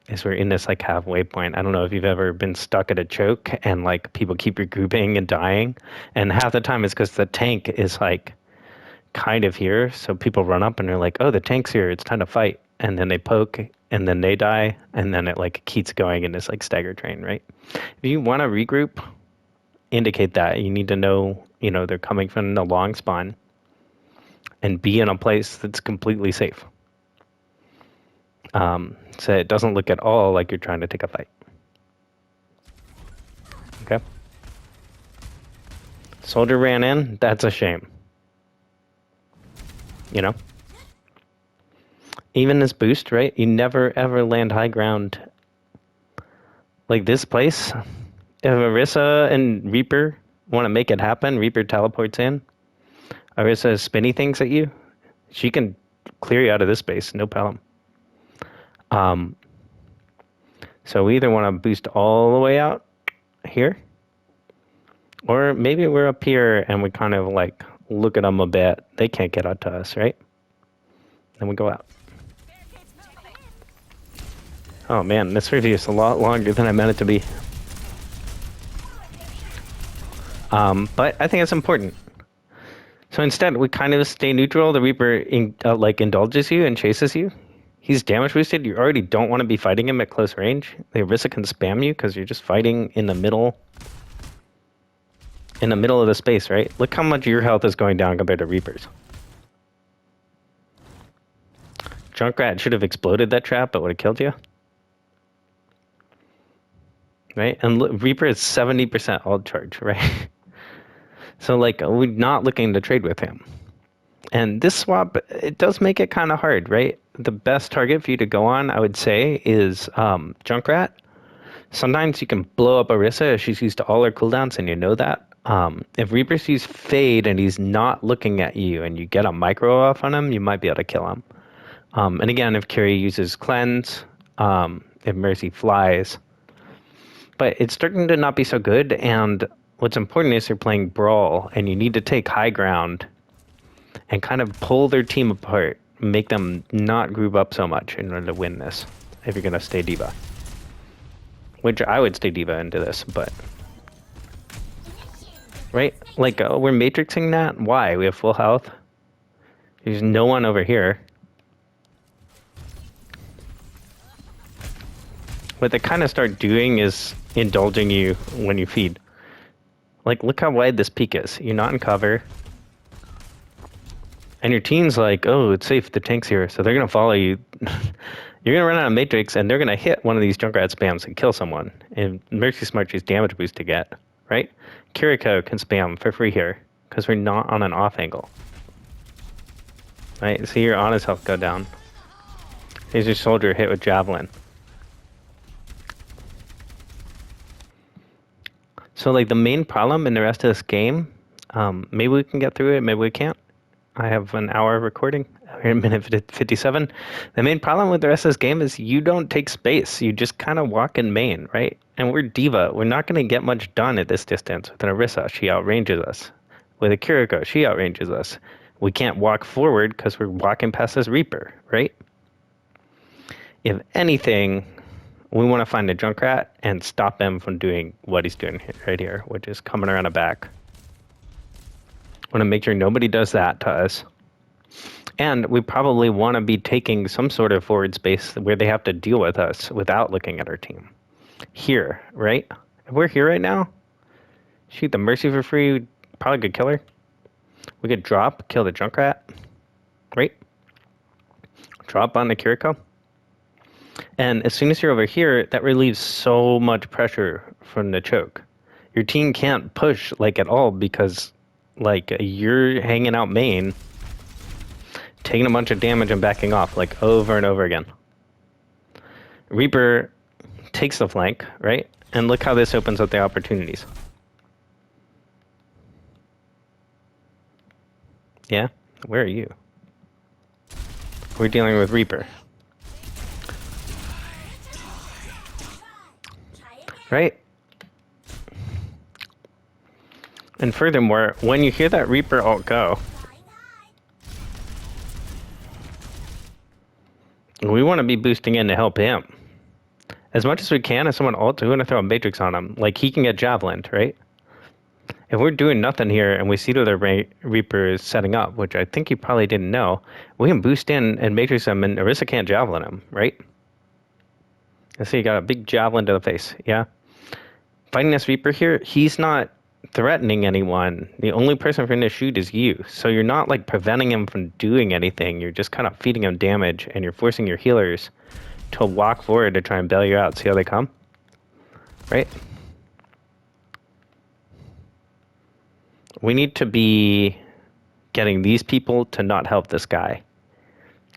Is we're in this like halfway point. I don't know if you've ever been stuck at a choke and like people keep regrouping and dying. And half the time it's because the tank is like kind of here. So people run up and they're like, oh, the tank's here. It's time to fight. And then they poke and then they die. And then it like keeps going in this like stagger train, right? If you want to regroup, indicate that. You need to know, they're coming from the long spawn and be in a place that's completely safe. So it doesn't look at all like you're trying to take a fight. Okay. Soldier ran in. That's a shame. Even this boost, right? You never ever land high ground like this place. If Arisa and Reaper want to make it happen, Reaper teleports in. Orisa spinny things at you. She can clear you out of this space, no problem. So we either want to boost all the way out here, or maybe we're up here and we kind of like look at them a bit. They can't get out to us, right? Then we go out. Oh man, this review is a lot longer than I meant it to be. But I think it's important. So instead, we kind of stay neutral. The Reaper indulges you and chases you. He's damage boosted. You already don't want to be fighting him at close range. The Orisa can spam you because you're just fighting in the middle. In the middle of the space, right? Look how much your health is going down compared to Reaper's. Junkrat should have exploded that trap, but would have killed you. Right? And look, Reaper is 70% ult charge, right? So, like, we're not looking to trade with him. And this swap, it does make it kind of hard, right? The best target for you to go on, I would say, is Junkrat. Sometimes you can blow up Orisa if she's used all her cooldowns, and you know that. If Reaper sees Fade and he's not looking at you and you get a micro off on him, you might be able to kill him. And again, if Carrie uses Cleanse, if Mercy flies. But it's starting to not be so good, and what's important is you're playing Brawl, and you need to take high ground and kind of pull their team apart, make them not group up so much in order to win this, if you're going to stay Diva. Which I would stay Diva into this, but... Right? Like, we're matrixing that? Why? We have full health? There's no one over here. What they kind of start doing is indulging you when you feed. Like, look how wide this peak is. You're not in cover. And your team's like, oh, it's safe, the tank's here, so they're going to follow you. You're going to run out of Matrix, and they're going to hit one of these Junkrat spams and kill someone. And Mercy Smart is damage boost to get, right? Kiriko can spam for free here, because we're not on an off angle. Right? See your honest health go down. Here's your soldier hit with Javelin. So, like, the main problem in the rest of this game, maybe we can get through it, maybe we can't. I have an hour of recording. We're in minute 57. The main problem with the rest of this game is you don't take space. You just kind of walk in main, right? And we're Diva. We're not going to get much done at this distance. With an Orisa, she outranges us. With a Kiriko, she outranges us. We can't walk forward because we're walking past this Reaper, right? If anything, we want to find a Junkrat and stop him from doing what he's doing right here, which is coming around the back. Want to make sure nobody does that to us. And we probably want to be taking some sort of forward space where they have to deal with us without looking at our team. Here, right? If we're here right now, shoot the Mercy for free, probably could kill her. We could drop, kill the Junkrat, right? Drop on the Kiriko. And as soon as you're over here, that relieves so much pressure from the choke. Your team can't push, like, at all because... like, you're hanging out main, taking a bunch of damage and backing off, like, over and over again. Reaper takes the flank, right? And look how this opens up the opportunities. Yeah? Where are you? We're dealing with Reaper. Right? And furthermore, when you hear that Reaper ult go, we want to be boosting in to help him. As much as we can, if someone ults, we want to throw a Matrix on him. Like, he can get Javelined, right? If we're doing nothing here and we see that the Reaper is setting up, which I think you probably didn't know, we can boost in and Matrix him, and Orisa can't Javelin him, right? Let's see, you got a big Javelin to the face, yeah? Fighting this Reaper here, he's not threatening anyone. The only person for him to shoot is you. So you're not, like, preventing him from doing anything. You're just kind of feeding him damage, and you're forcing your healers to walk forward to try and bail you out. See how they come? Right? We need to be getting these people to not help this guy.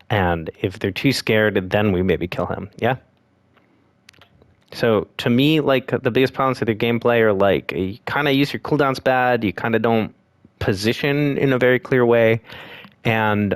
And if they're too scared, then we maybe kill him. Yeah? So to me, like the biggest problems with your gameplay are like you kind of use your cooldowns bad. You kind of don't position in a very clear way, and